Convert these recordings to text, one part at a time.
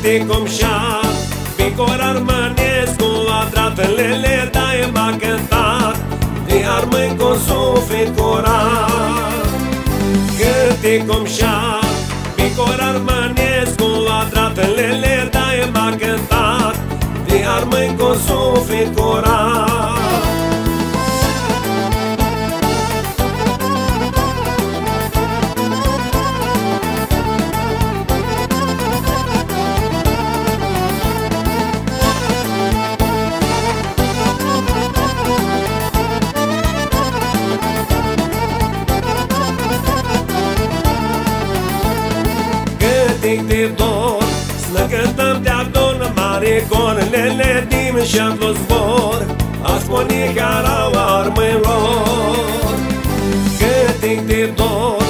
Câte cum și-a Picor Armănescu a trat în lele, dar m-a cântat de armâni cu suflet curat. Câte cum și-a Picor Armănescu a trat în lele, dar m-a cântat de armâni cu suflet curat. De dor, să cântăm de adun mare cornele din și-a zbor, a spune carau armăilor. Câtic de dor,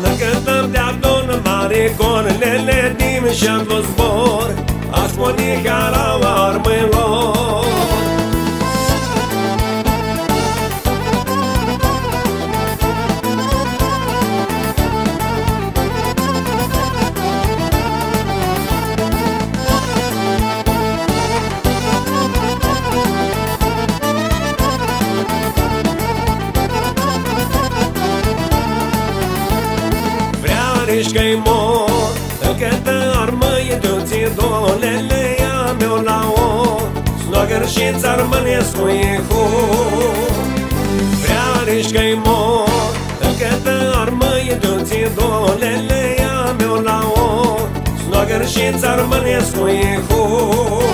să cântăm de adun mare cornele din și-a zbor, a spune carau armăilor. Că-i mor, încătă armăie de-o-ți dolele, ia meu la o snogăr și țarmănescu e hor. Vreariș că-i mor, încătă armăie de-o-ți dolele, ia meu la o snogăr și țarmănescu e hor.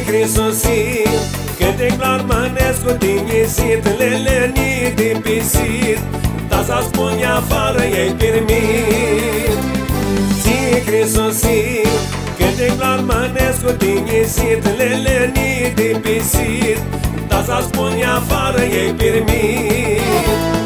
Crisosit, câte clar Armănescu din-isit, lelenii de pisit, dar să spune afară ei permit. Ție Crisosit, câte clar Armănescu din-isit, lelenii de pisit, dar să spune afară ei permit.